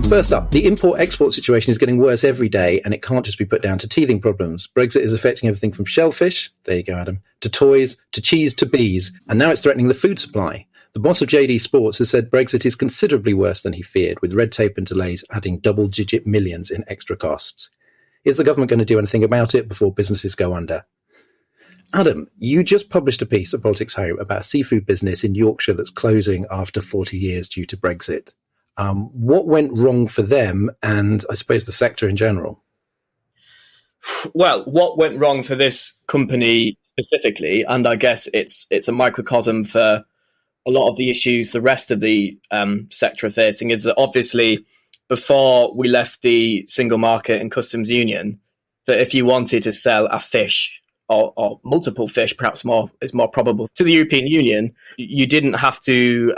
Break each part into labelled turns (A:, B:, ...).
A: First up, the import-export situation is getting worse every day, and it can't just be put down to teething problems. Brexit is affecting everything from shellfish, there you go, Adam, to toys, to cheese, to bees, and now it's threatening the food supply. The boss of JD Sports has said Brexit is considerably worse than he feared, with red tape and delays adding double-digit millions in extra costs. Is the government going to do anything about it before businesses go under? Adam, you just published a piece at Politics Home about a seafood business in Yorkshire that's closing after 40 years due to Brexit. What went wrong for them and, I suppose, the sector in general?
B: Well, what went wrong for this company specifically, and I guess it's a microcosm for a lot of the issues the rest of the sector are facing, is that obviously before we left the single market and customs union, that if you wanted to sell a fish or multiple fish, perhaps is more probable, to the European Union, you didn't have to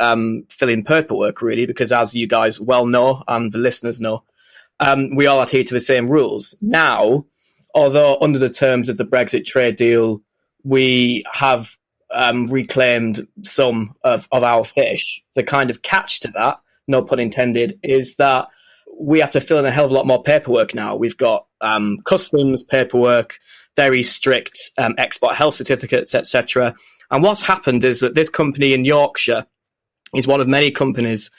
B: fill in paperwork, really, because as you guys well know, and the listeners know, we all adhere to the same rules. Now, although under the terms of the Brexit trade deal, we have reclaimed some of our fish, the kind of catch to that, no pun intended, is that we have to fill in a hell of a lot more paperwork now. We've got customs paperwork, very strict export health certificates, etc. And what's happened is that this company in Yorkshire is one of many companies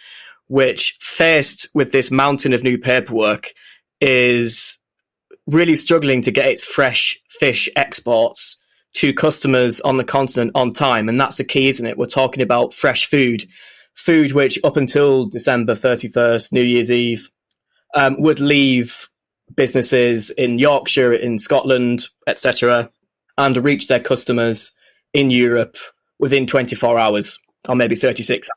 B: which, faced with this mountain of new paperwork, is really struggling to get its fresh fish exports to customers on the continent on time. And that's the key, isn't it? We're talking about fresh food which up until December 31st, New Year's Eve, would leave businesses in Yorkshire, in Scotland, etc., and reach their customers in Europe within 24 hours, or maybe 36.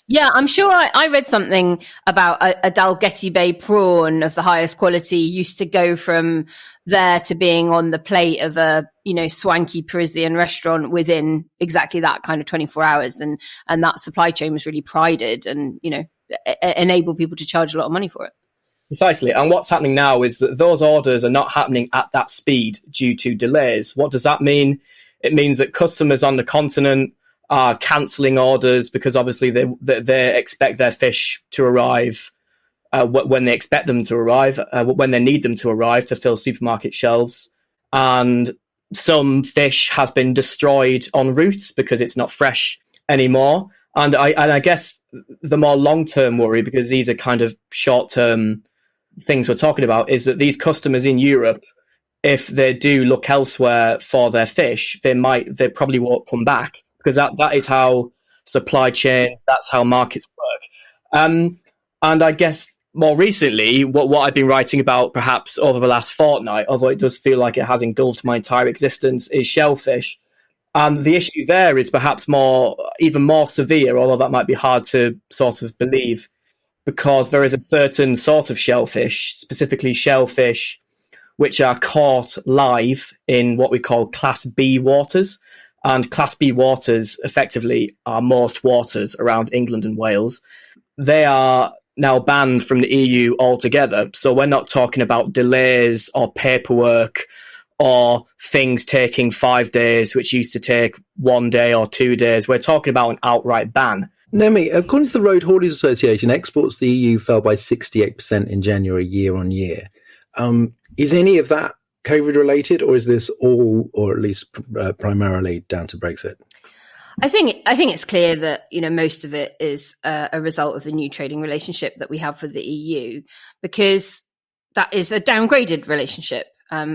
C: Yeah, I'm sure I read something about a Dalgety Bay prawn of the highest quality used to go from there to being on the plate of a, swanky Parisian restaurant within exactly that kind of 24 hours. And that supply chain was really prided and, enabled people to charge a lot of money for it.
B: Precisely. And what's happening now is that those orders are not happening at that speed due to delays. What does that mean? It means that customers on the continent are cancelling orders because obviously they expect their fish to arrive when they expect them to arrive, when they need them to arrive to fill supermarket shelves. And some fish has been destroyed en route because it's not fresh anymore. And I guess the more long-term worry, because these are kind of short-term things we're talking about, is that these customers in Europe, if they do look elsewhere for their fish, they probably won't come back, because that is how supply chain, that's how markets work. And I guess more recently, what I've been writing about perhaps over the last fortnight, although it does feel like it has engulfed my entire existence, is shellfish. And the issue there is perhaps even more severe, although that might be hard to sort of believe, because there is a certain sort of shellfish, specifically shellfish, which are caught live in what we call Class B waters. And Class B waters effectively are most waters around England and Wales. They are now banned from the EU altogether. So we're not talking about delays or paperwork or things taking 5 days, which used to take 1 day or 2 days. We're talking about an outright ban.
A: Naomi, according to the Road Haulage Association, exports to the EU fell by 68% in January year on year. Is any of that COVID related, or is this all, or at least primarily, down to Brexit?
C: I think it's clear that most of it is a result of the new trading relationship that we have with the EU, because that is a downgraded relationship.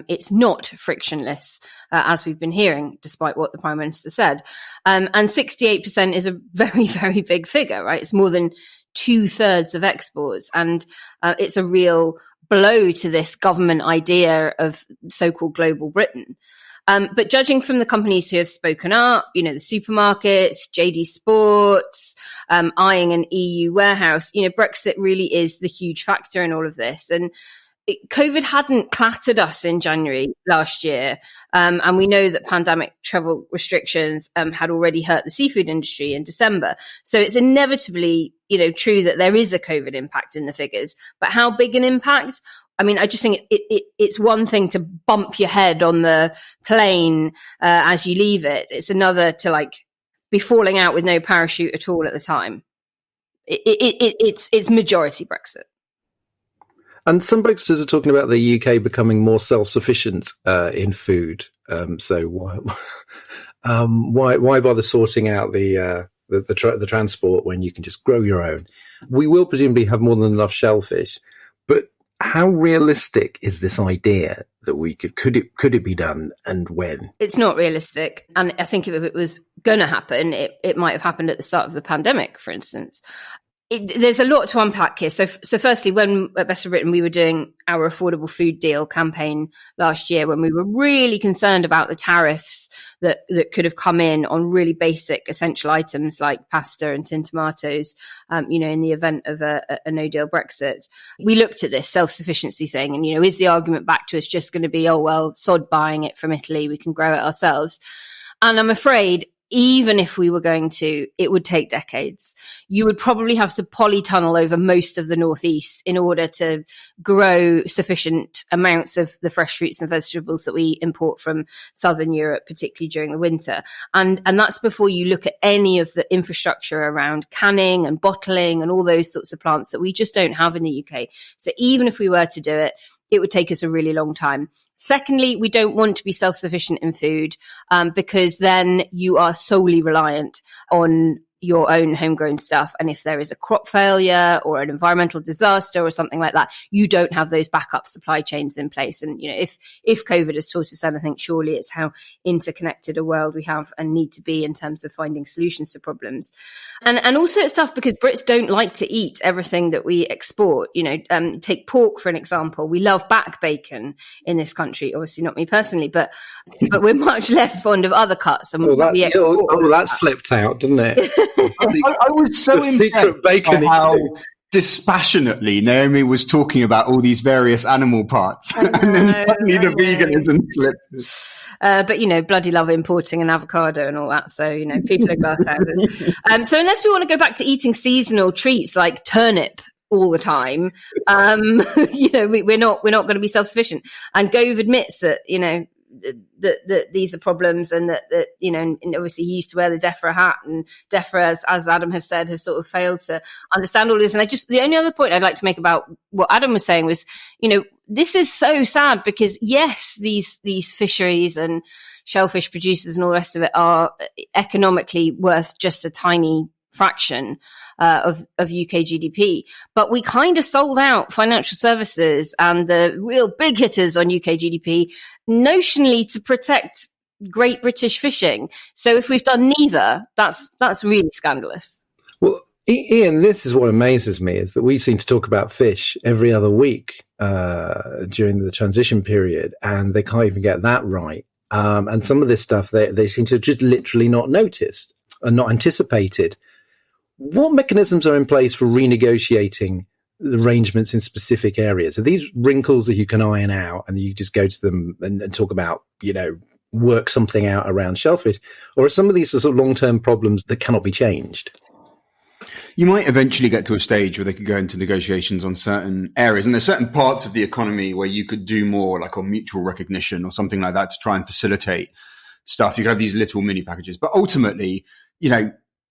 C: It's not frictionless, as we've been hearing, despite what the Prime Minister said. And 68% is a very, very big figure, right? It's more than 2/3 of exports. And it's a real blow to this government idea of so-called global Britain. But judging from the companies who have spoken up, the supermarkets, JD Sports, eyeing an EU warehouse, Brexit really is the huge factor in all of this. And COVID hadn't clattered us in January last year. And we know that pandemic travel restrictions had already hurt the seafood industry in December. So it's inevitably, true that there is a COVID impact in the figures. But how big an impact? I mean, I just think it's one thing to bump your head on the plane as you leave it. It's another to be falling out with no parachute at all at the time. it's majority Brexit.
A: And some Brexiters are talking about the UK becoming more self-sufficient in food. So why bother sorting out the transport when you can just grow your own? We will presumably have more than enough shellfish, but how realistic is this idea that we could it be done, and when?
C: It's not realistic, and I think if it was going to happen, it might have happened at the start of the pandemic, for instance. There's a lot to unpack here. So firstly, when at Best of Britain we were doing our affordable food deal campaign last year, when we were really concerned about the tariffs that could have come in on really basic essential items like pasta and tin tomatoes, in the event of a no-deal Brexit, we looked at this self-sufficiency thing, and is the argument back to us just going to be, oh well, sod buying it from Italy, we can grow it ourselves? And I'm afraid, even if we were going to, it would take decades. You would probably have to polytunnel over most of the northeast in order to grow sufficient amounts of the fresh fruits and vegetables that we import from southern Europe, particularly during the winter. And that's before you look at any of the infrastructure around canning and bottling and all those sorts of plants that we just don't have in the UK. So even if we were to do it, it would take us a really long time. Secondly, we don't want to be self-sufficient in food because then you are solely reliant on your own homegrown stuff. And if there is a crop failure or an environmental disaster or something like that, you don't have those backup supply chains in place. And, if COVID has taught us anything, surely it's how interconnected a world we have and need to be in terms of finding solutions to problems. And also it's tough because Brits don't like to eat everything that we export. Take pork, for an example. We love back bacon in this country. Obviously not me personally, but we're much less fond of other cuts than we export.
A: That slipped out, didn't it?
D: I was so impressed by how dispassionately Naomi was talking about all these various animal parts, and then suddenly the veganism slipped.
C: But bloody love importing an avocado and all that. So people are glass houses. So unless we want to go back to eating seasonal treats like turnip all the time, we're not going to be self-sufficient. And Gove admits that that these are problems, and that and obviously he used to wear the DEFRA hat, and DEFRA, as Adam have said, have sort of failed to understand all this. And the only other point I'd like to make about what Adam was saying was, this is so sad because yes, these fisheries and shellfish producers and all the rest of it are economically worth just a tiny fraction of UK GDP, but we kind of sold out financial services and the real big hitters on UK GDP notionally to protect great British fishing. So if we've done neither, that's really scandalous.
A: Well, Ian, this is what amazes me, is that we seem to talk about fish every other week during the transition period, and they can't even get that right. And some of this stuff they seem to have just literally not noticed and not anticipated. What mechanisms are in place for renegotiating the arrangements in specific areas? Are these wrinkles that you can iron out and you just go to them and talk about, work something out around shellfish? Or are some of these the sort of long-term problems that cannot be changed?
D: You might eventually get to a stage where they could go into negotiations on certain areas. And there's certain parts of the economy where you could do more, like on mutual recognition or something like that, to try and facilitate stuff. You could have these little mini packages. But ultimately,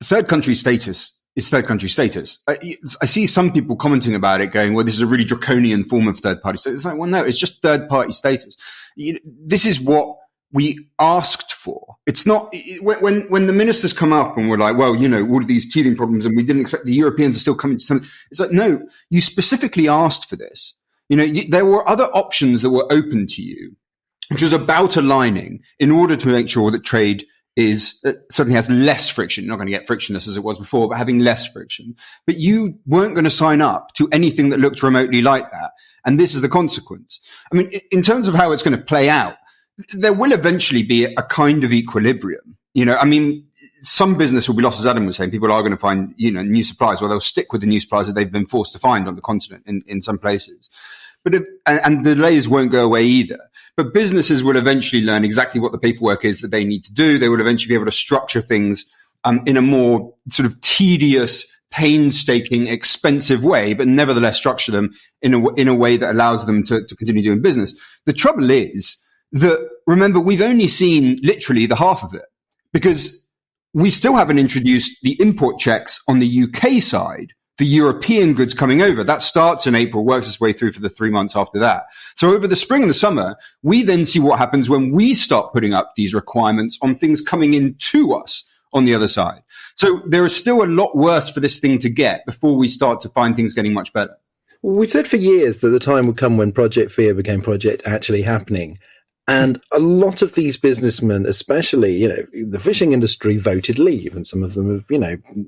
D: third country status is third country status. I see some people commenting about it going, well, this is a really draconian form of third party status. It's like, well, no, it's just third party status. This is what we asked for. It's not when the ministers come up and we're like, well, all of these teething problems and we didn't expect the Europeans to still come into something. It's like, no, you specifically asked for this. There were other options that were open to you, which was about aligning in order to make sure that trade certainly has less friction. You're not going to get frictionless as it was before, but having less friction. But you weren't going to sign up to anything that looked remotely like that. And this is the consequence. I mean, in terms of how it's going to play out, there will eventually be a kind of equilibrium. Some business will be lost, as Adam was saying. People are going to find, new suppliers, or they'll stick with the new suppliers that they've been forced to find on the continent in some places. And the delays won't go away either. But businesses will eventually learn exactly what the paperwork is that they need to do. They will eventually be able to structure things in a more sort of tedious, painstaking, expensive way, but nevertheless structure them in a way that allows them to continue doing business. The trouble is that, remember, we've only seen literally the half of it, because we still haven't introduced the import checks on the UK side for European goods coming over. That starts in April, works its way through for the 3 months after that. So over the spring and the summer, we then see what happens when we start putting up these requirements on things coming in to us on the other side. So there is still a lot worse for this thing to get before we start to find things getting much better.
A: We said for years that the time would come when Project Fear became Project Actually Happening. And a lot of these businessmen, especially, the fishing industry voted leave, and some of them have,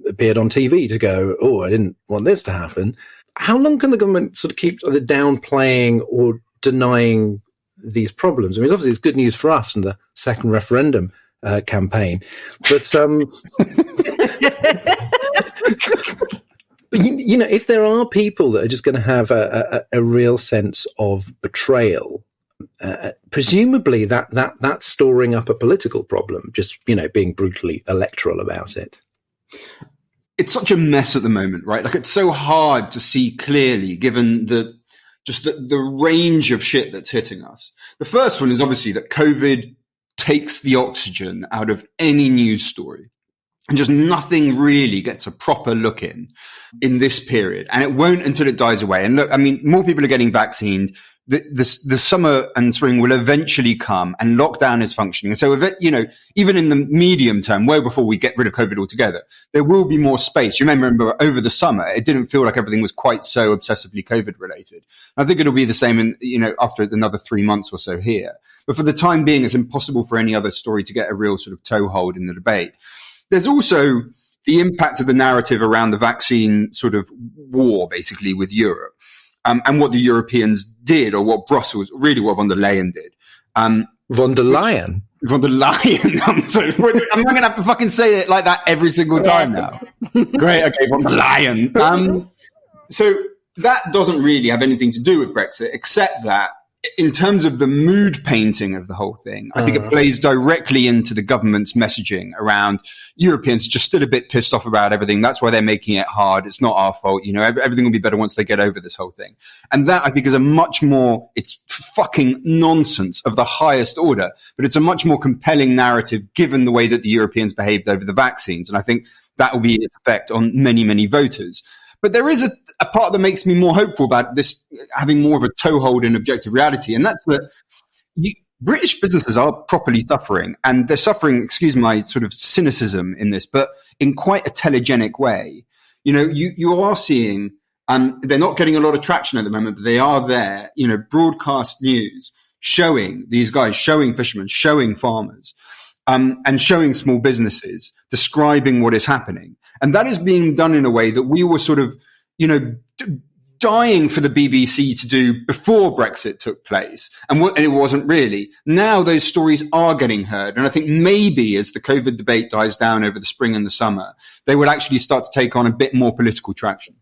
A: appeared on TV to go, oh, I didn't want this to happen. How long can the government sort of keep either downplaying or denying these problems? I mean, obviously it's good news for us in the second referendum campaign, but but if there are people that are just going to have a real sense of betrayal, presumably that's storing up a political problem, just, being brutally electoral about it.
D: It's such a mess at the moment, right? Like, it's so hard to see clearly given the range of shit that's hitting us. The first one is obviously that COVID takes the oxygen out of any news story. And just nothing really gets a proper look in this period. And it won't until it dies away. And look, I mean, more people are getting vaccinated. The summer and spring will eventually come, and lockdown is functioning. And so, even in the medium term, way before we get rid of COVID altogether, there will be more space. You may remember over the summer, it didn't feel like everything was quite so obsessively COVID related. I think it'll be the same after another 3 months or so here. But for the time being, it's impossible for any other story to get a real sort of toehold in the debate. There's also the impact of the narrative around the vaccine sort of war, basically, with Europe. And what the Europeans did, or what Brussels, really what von der Leyen did.
A: Von der Leyen?
D: Von der Leyen. I'm sorry. I'm not going to have to fucking say it like that every single time now. Great, okay, von der Leyen. So that doesn't really have anything to do with Brexit, except that in terms of the mood painting of the whole thing, I think it plays directly into the government's messaging around Europeans just still a bit pissed off about everything. That's why they're making it hard. It's not our fault. Everything will be better once they get over this whole thing. And that, I think, is it's fucking nonsense of the highest order, but it's a much more compelling narrative given the way that the Europeans behaved over the vaccines. And I think that will be its effect on many, many voters. But there is a part that makes me more hopeful about this having more of a toehold in objective reality, and that's that British businesses are properly suffering, and they're suffering, excuse my sort of cynicism in this, but in quite a telegenic way. You are seeing, they're not getting a lot of traction at the moment, but they are there, broadcast news showing these guys, showing fishermen, showing farmers, and showing small businesses, describing what is happening. And that is being done in a way that we were sort of, dying for the BBC to do before Brexit took place. And it wasn't really. Now those stories are getting heard. And I think maybe as the COVID debate dies down over the spring and the summer, they will actually start to take on a bit more political traction.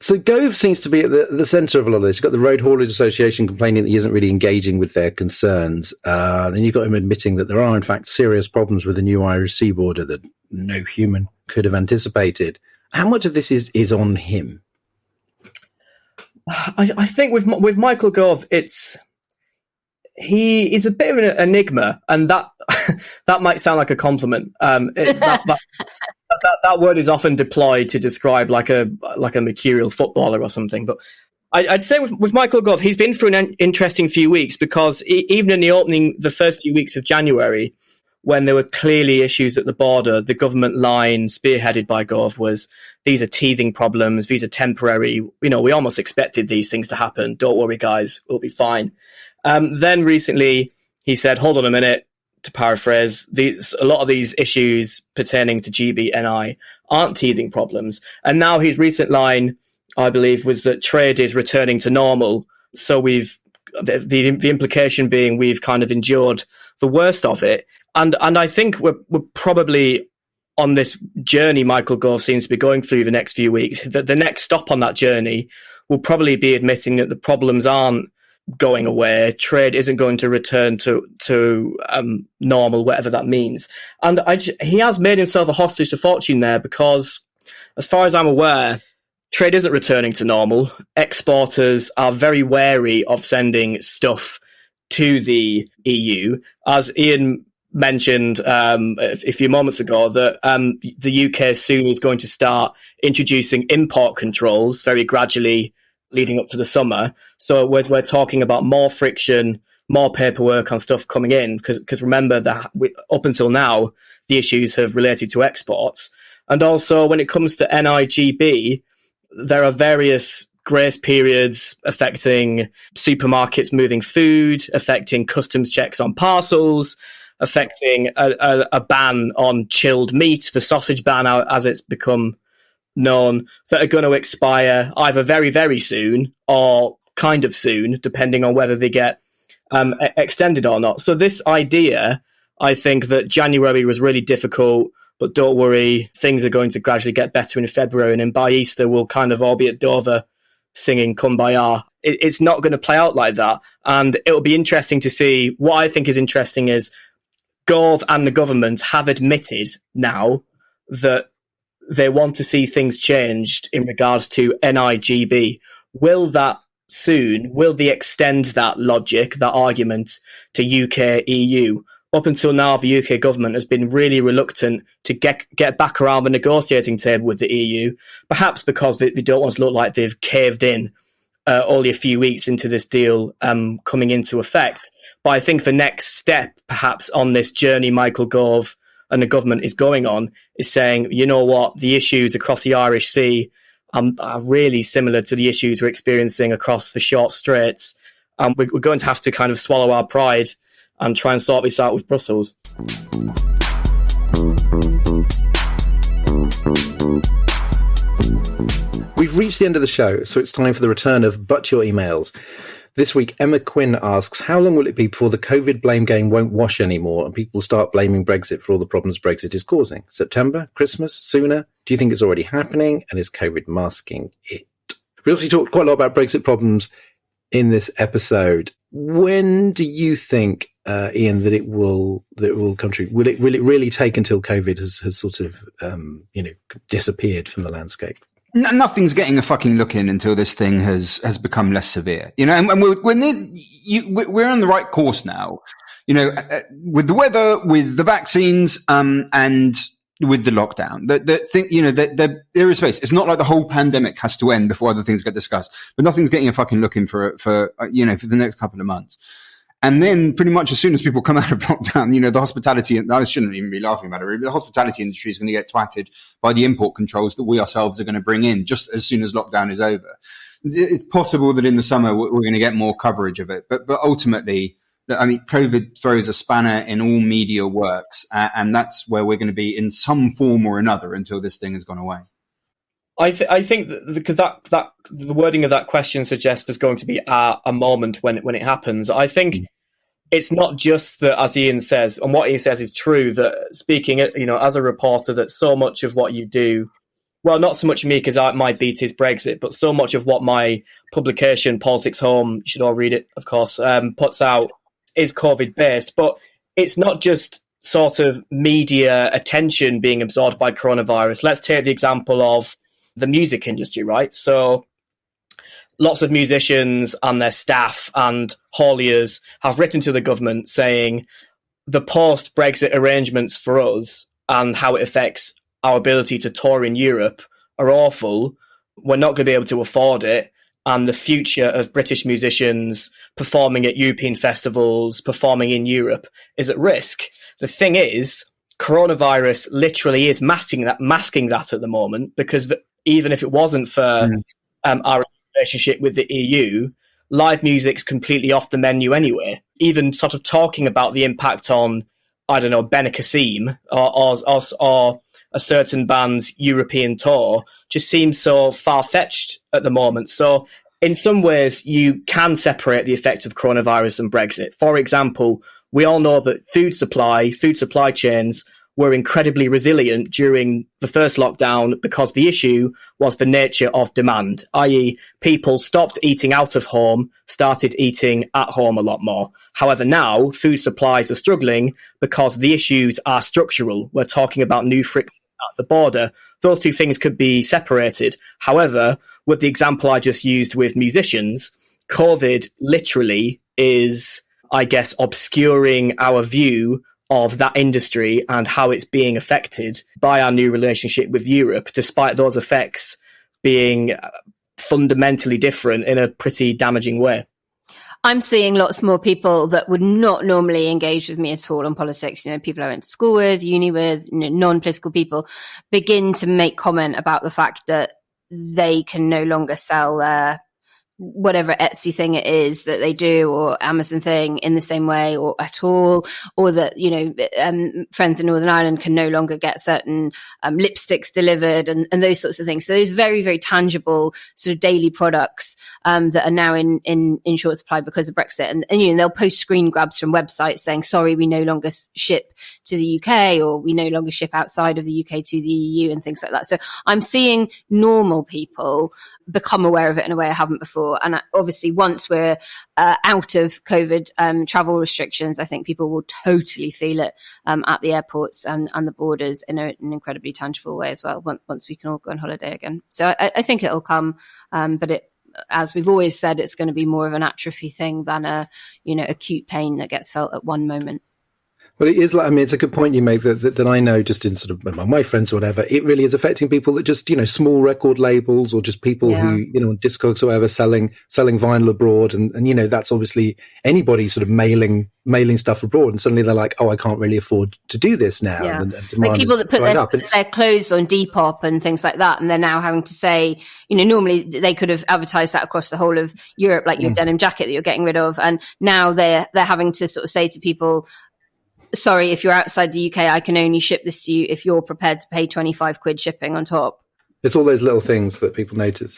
A: So Gove seems to be at the centre of a lot of this. You've got the Road Haulage Association complaining that he isn't really engaging with their concerns. Then you've got him admitting that there are, in fact, serious problems with the new Irish sea border that no human could have anticipated. How much of this is on him?
B: I think with Michael Gove, he is a bit of an enigma, and that that might sound like a compliment. That word is often deployed to describe like a mercurial footballer or something. But I'd say with Michael Gove, he's been through an interesting few weeks, because even in the first few weeks of January, when there were clearly issues at the border, the government line spearheaded by Gove was, these are teething problems, these are temporary. We almost expected these things to happen. Don't worry, guys, we'll be fine. Then recently he said, hold on a minute, to paraphrase, a lot of these issues pertaining to GBNI aren't teething problems. And now his recent line, I believe, was that trade is returning to normal. So the implication being we've kind of endured the worst of it. And I think we're probably on this journey Michael Gove seems to be going through the next few weeks. The next stop on that journey will probably be admitting that the problems aren't going away. Trade isn't going to return to normal, whatever that means. And he has made himself a hostage to fortune there, because as far as I'm aware, trade isn't returning to normal. Exporters are very wary of sending stuff to the EU. As Ian mentioned a few moments ago that the UK soon is going to start introducing import controls very gradually leading up to the summer. So we're talking about more friction, more paperwork on stuff coming in, because remember that up until now, the issues have related to exports. And also when it comes to NIGB, there are various grace periods affecting supermarkets moving food, affecting customs checks on parcels, affecting a ban on chilled meat, the sausage ban as it's become known, that are going to expire either very, very soon or kind of soon, depending on whether they get extended or not. So this idea, I think that January was really difficult, but don't worry, things are going to gradually get better in February, and then by Easter we'll kind of all be at Dover singing Kumbaya. It's not going to play out like that, and it'll be interesting to see. What I think is interesting is Gove and the government have admitted now that they want to see things changed in regards to NIGB. Will they extend that logic, that argument, to UK, EU? Up until now, the UK government has been really reluctant to get back around the negotiating table with the EU, perhaps because they don't want to look like they've caved in only a few weeks into this deal coming into effect. But I think the next step, perhaps, on this journey Michael Gove and the government is going on, is saying, you know what, the issues across the Irish Sea are really similar to the issues we're experiencing across the short straits. We're going to have to kind of swallow our pride and try and sort this out with Brussels.
A: We've reached the end of the show, so it's time for the return of But Your Emails. This week, Emma Quinn asks, how long will it be before the COVID blame game won't wash anymore and people start blaming Brexit for all the problems Brexit is causing? September? Christmas? Sooner? Do you think it's already happening? And is COVID masking it? We also talked quite a lot about Brexit problems in this episode. When do you think, Ian, that it will come true? Will it really take until COVID has sort of disappeared from the landscape?
D: Nothing's getting a fucking look in until this thing has become less severe, and we're on the right course now, with the weather, with the vaccines, and with the lockdown. There is space. It's not like the whole pandemic has to end before other things get discussed, but nothing's getting a fucking look in for the next couple of months. And then pretty much as soon as people come out of lockdown, the hospitality, and I shouldn't even be laughing about it, the hospitality industry is going to get twatted by the import controls that we ourselves are going to bring in just as soon as lockdown is over. It's possible that in the summer we're going to get more coverage of it. But ultimately, I mean, COVID throws a spanner in all media works, and that's where we're going to be in some form or another until this thing has gone away.
B: I think because that the wording of that question suggests there's going to be a moment when it happens. I think it's not just that, as Ian says, and what he says is true, that speaking, as a reporter, that so much of what you do, well, not so much me because my beat is Brexit, but so much of what my publication, Politics Home, you should all read it, of course, puts out is COVID based. But it's not just sort of media attention being absorbed by coronavirus. Let's take the example of the music industry, right? So lots of musicians and their staff and hauliers have written to the government saying the post-Brexit arrangements for us and how it affects our ability to tour in Europe are awful. We're not going to be able to afford it. And the future of British musicians performing at European festivals, performing in Europe, is at risk. The thing is, coronavirus literally is masking that at the moment, because even if it wasn't for our relationship with the EU, live music's completely off the menu anyway. Even sort of talking about the impact on, I don't know, Benicassim or a certain band's European tour just seems so far-fetched at the moment. So in some ways, you can separate the effect of coronavirus and Brexit. For example, we all know that food supply chains were incredibly resilient during the first lockdown because the issue was the nature of demand, i.e. people stopped eating out of home, started eating at home a lot more. However, now food supplies are struggling because the issues are structural. We're talking about new friction at the border. Those two things could be separated. However, with the example I just used with musicians, COVID literally is, I guess, obscuring our view of that industry and how it's being affected by our new relationship with Europe, despite those effects being fundamentally different in a pretty damaging way.
C: I'm seeing lots more people that would not normally engage with me at all on politics, people I went to school with, uni with, non-political people, begin to make comment about the fact that they can no longer sell whatever Etsy thing it is that they do, or Amazon thing, in the same way or at all, or that, friends in Northern Ireland can no longer get certain lipsticks delivered and those sorts of things. So those very, very tangible sort of daily products that are now in short supply because of Brexit. And they'll post screen grabs from websites saying, sorry, we no longer ship to the UK, or we no longer ship outside of the UK to the EU, and things like that. So I'm seeing normal people become aware of it in a way I haven't before. And obviously, once we're out of COVID travel restrictions, I think people will totally feel it at the airports and the borders in an incredibly tangible way as well, once we can all go on holiday again. So I think it'll come, but as we've always said, it's going to be more of an atrophy thing than a acute pain that gets felt at one moment.
A: Well, it is it's a good point you make that I know just in sort of among my friends or whatever, it really is affecting people that just, small record labels, or just people who, on Discogs or whatever, selling vinyl abroad. And that's obviously anybody sort of mailing stuff abroad. And suddenly they're like, oh, I can't really afford to do this now.
C: Yeah.
A: And
C: like people that put their clothes on Depop and things like that. And they're now having to say, normally they could have advertised that across the whole of Europe, like your denim jacket that you're getting rid of. And now they're having to sort of say to people, sorry, if you're outside the UK, I can only ship this to you if you're prepared to pay 25 quid shipping on top.
A: It's all those little things that people notice.